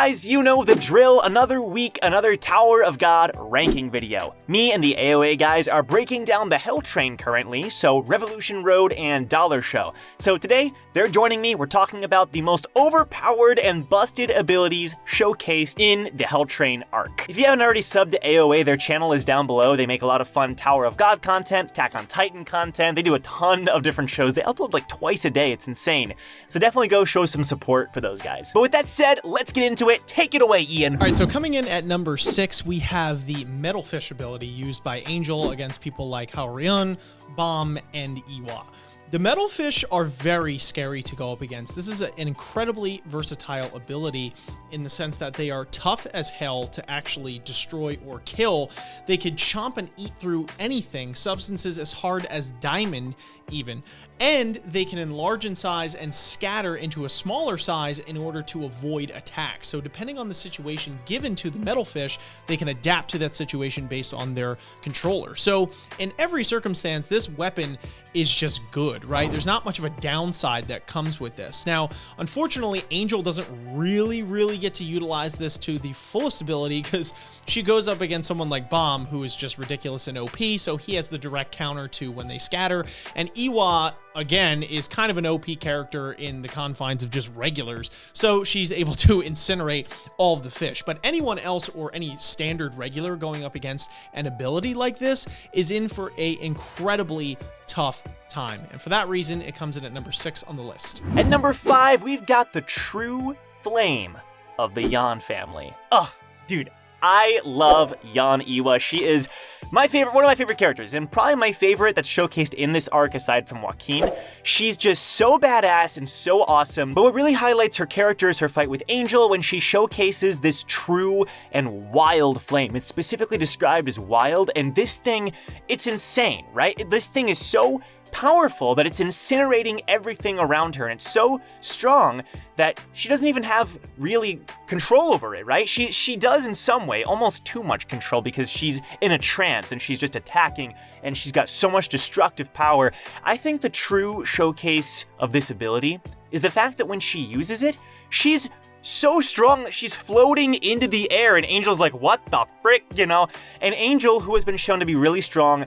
guys, you know the drill. Another week, another Tower of God ranking video. Me and the AoA guys are breaking down the Hell Train currently, so Revolution Road and Dallar Show. So today, they're joining me. We're talking about the most overpowered and busted abilities showcased in the Hell Train arc. If you haven't already subbed to AoA, their channel is down below. They make a lot of fun Tower of God content, Attack on Titan content. They do a ton of different shows. They upload like twice a day. It's insane. So definitely go show some support for those guys. But with that said, let's get into it. Take it away, Ian. All right, so coming in at number 6, we have the Metalfish ability used by Angel against people like Harvey, Bomb, and Iwa. The Metalfish are very scary to go up against. This is an incredibly versatile ability in the sense that they are tough as hell to actually destroy or kill. They could chomp and eat through anything, substances as hard as diamond even, and they can enlarge in size and scatter into a smaller size in order to avoid attack. So depending on the situation given to the Metalfish, they can adapt to that situation based on their controller. So in every circumstance, this weapon is just good, right? There's not much of a downside that comes with this. Now, unfortunately, Angel doesn't really get to utilize this to the fullest ability because she goes up against someone like Bomb, who is just ridiculous and OP, so he has the direct counter to when they scatter. And Iwa, again, is kind of an OP character in the confines of just regulars, so she's able to incinerate all of the fish. But anyone else or any standard regular going up against an ability like this is in for a incredibly tough time. And for that reason, it comes in at number 6 on the list. At number 5, we've got the True Flame of the Yan family. Ugh, dude. I love Yan Iwa. She is my favorite, one of my favorite characters, and probably my favorite that's showcased in this arc aside from Joaquin. She's just so badass and so awesome, but what really highlights her character is her fight with Angel when she showcases this true and wild flame. It's specifically described as wild, and this thing, it's insane, right? This thing is so powerful that it's incinerating everything around her, and it's so strong that she doesn't even have really control over it, right? She does in some way, almost too much control, because she's in a trance and she's just attacking and she's got so much destructive power. I think the true showcase of this ability is the fact that when she uses it, she's so strong that she's floating into the air, and Angel's like, what the frick, you know? And Angel, who has been shown to be really strong,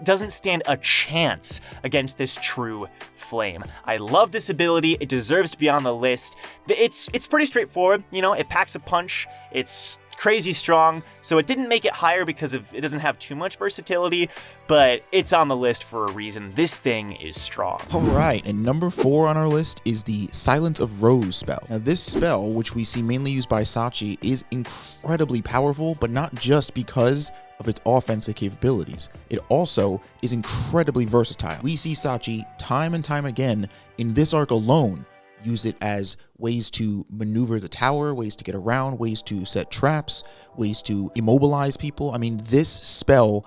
doesn't stand a chance against this true flame. I love this ability. It deserves to be on the list. It's pretty straightforward, you know? It packs a punch. It's crazy strong, so it didn't make it higher because it doesn't have too much versatility, but it's on the list for a reason. This thing is strong. Alright, and number 4 on our list is the Silence of Rose spell. Now this spell, which we see mainly used by Sachi, is incredibly powerful, but not just because of its offensive capabilities. It also is incredibly versatile. We see Sachi time and time again in this arc alone use it as ways to maneuver the tower, ways to get around, ways to set traps, ways to immobilize people. I mean, this spell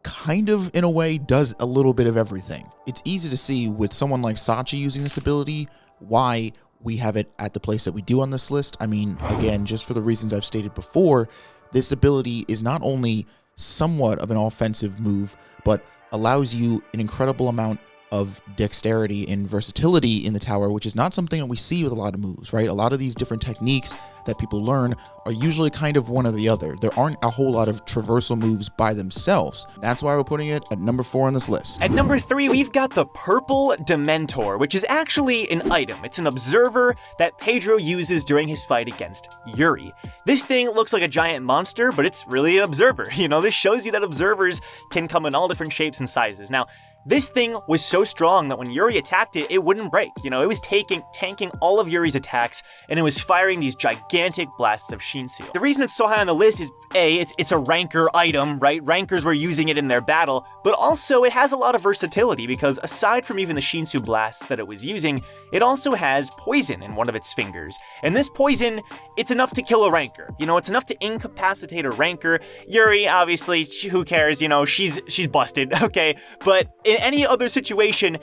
kind of, in a way, does a little bit of everything. It's easy to see with someone like Sachi using this ability why we have it at the place that we do on this list. I mean, again, just for the reasons I've stated before, this ability is not only somewhat of an offensive move, but allows you an incredible amount of dexterity and versatility in the tower, which is not something that we see with a lot of moves, right? A lot of these different techniques that people learn are usually kind of one or the other. There aren't a whole lot of traversal moves by themselves. That's why we're putting it at number 4 on this list. At number 3, we've got the Purple Dementor, which is actually an item. It's an observer that Pedro uses during his fight against Yuri. This thing looks like a giant monster, but it's really an observer. You know, this shows you that observers can come in all different shapes and sizes. Now, this thing was so strong that when Yuri attacked it, it wouldn't break. You know, it was tanking all of Yuri's attacks, and it was firing these gigantic blasts of Shinsu. The reason it's so high on the list is, A, it's a ranker item, right? Rankers were using it in their battle, but also it has a lot of versatility because aside from even the Shinsu blasts that it was using, it also has poison in one of its fingers. And this poison, it's enough to kill a ranker. You know, it's enough to incapacitate a ranker. Yuri, obviously, who cares? You know, she's busted, okay? But in any other situation,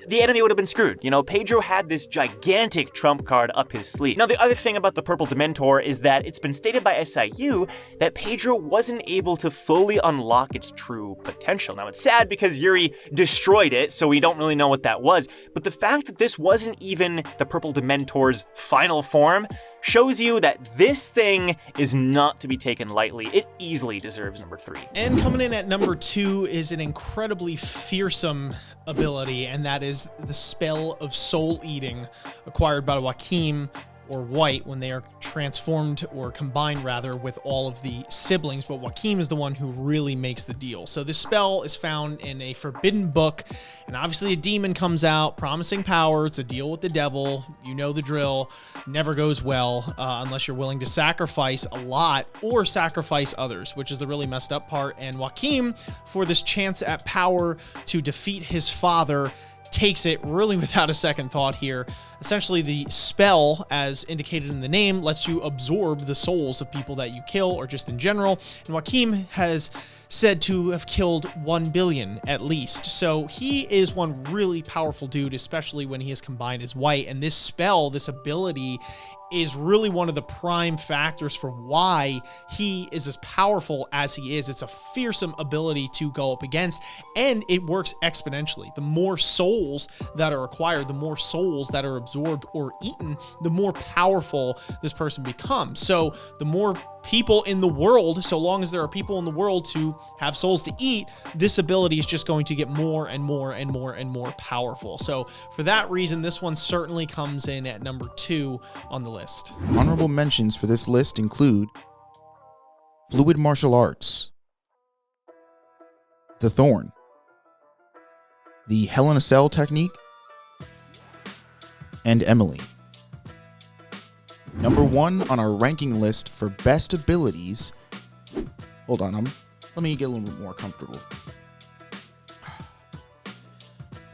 the enemy would have been screwed. You know, Pedro had this gigantic trump card up his sleeve. Now, the other thing about the Purple Dementor is that it's been stated by SIU that Pedro wasn't able to fully unlock its true potential. Now, it's sad because Yuri destroyed it, so we don't really know what that was, but the fact that this wasn't even the Purple Dementor's final form shows you that this thing is not to be taken lightly. It easily deserves number 3. And coming in at number 2 is an incredibly fearsome ability, and that is the spell of soul eating, acquired by Joachim or White when they are transformed, or combined rather, with all of the siblings, but Joachim is the one who really makes the deal. So this spell is found in a forbidden book, and obviously a demon comes out promising power. It's a deal with the devil. You know the drill. Never goes well unless you're willing to sacrifice a lot or sacrifice others, which is the really messed up part. And Joachim, for this chance at power to defeat his father, takes it really without a second thought here. Essentially, the spell, as indicated in the name, lets you absorb the souls of people that you kill, or just in general. And Joachim has said to have killed 1 billion at least. So he is one really powerful dude, especially when he is combined as White. And this spell, this ability, is really one of the prime factors for why he is as powerful as he is. It's a fearsome ability to go up against, and it works exponentially. The more souls that are acquired, the more souls that are absorbed or eaten, the more powerful this person becomes. So the more people in the world, so long as there are people in the world to have souls to eat, this ability is just going to get more and more and more and more powerful. So for that reason, this one certainly comes in at number 2 on the list. Honorable mentions for this list include Fluid Martial Arts, the Thorn, the Hell in a Cell technique, and Emily. Number 1 on our ranking list for best abilities. Hold on, let me get a little bit more comfortable.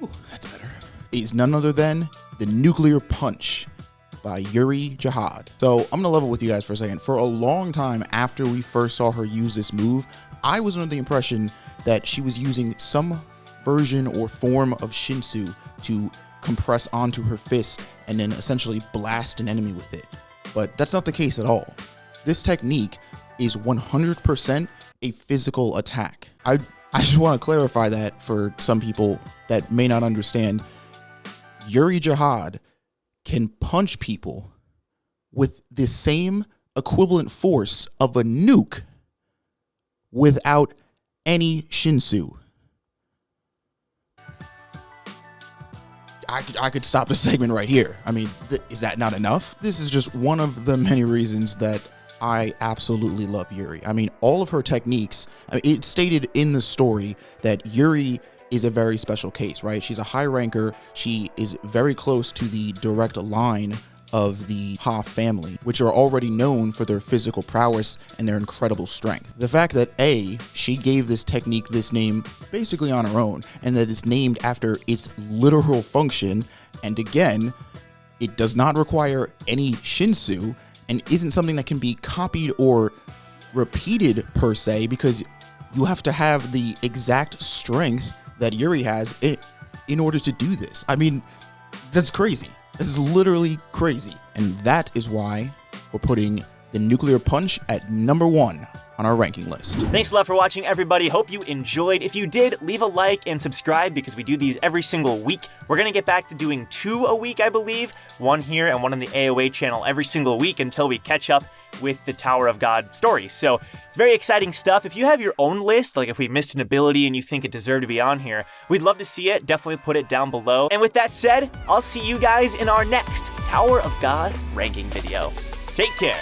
Ooh, that's better. Is none other than the Nuclear Punch by Yuri Jihad. So I'm gonna level with you guys for a second. For a long time after we first saw her use this move, I was under the impression that she was using some version or form of Shinsu to compress onto her fist and then essentially blast an enemy with it. But that's not the case at all. This technique is 100% a physical attack. I just want to clarify that for some people that may not understand. Yuri Jihad can punch people with the same equivalent force of a nuke without any Shinsu. I could stop the segment right here. I mean, is that not enough? This is just one of the many reasons that I absolutely love Yuri. I mean, all of her techniques, it's stated in the story that Yuri is a very special case, right? She's a high ranker. She is very close to the direct line of the Ha family, which are already known for their physical prowess and their incredible strength. The fact that she gave this technique this name basically on her own, and that it's named after its literal function, and again, it does not require any Shinsu, and isn't something that can be copied or repeated per se, because you have to have the exact strength that Yuri has in order to do this. I mean, that's crazy. This is literally crazy. And that is why we're putting the Nuclear Punch at number 1 on our ranking list. Thanks a lot for watching, everybody. Hope you enjoyed. If you did, leave a like and subscribe, because we do these every single week. We're gonna get back to doing 2 a week, I believe. 1 here and 1 on the AoA channel every single week until we catch up with the Tower of God story. So it's very exciting stuff. If you have your own list, like if we missed an ability and you think it deserved to be on here, we'd love to see it. Definitely put it down below. And with that said, I'll see you guys in our next Tower of God ranking video. Take care.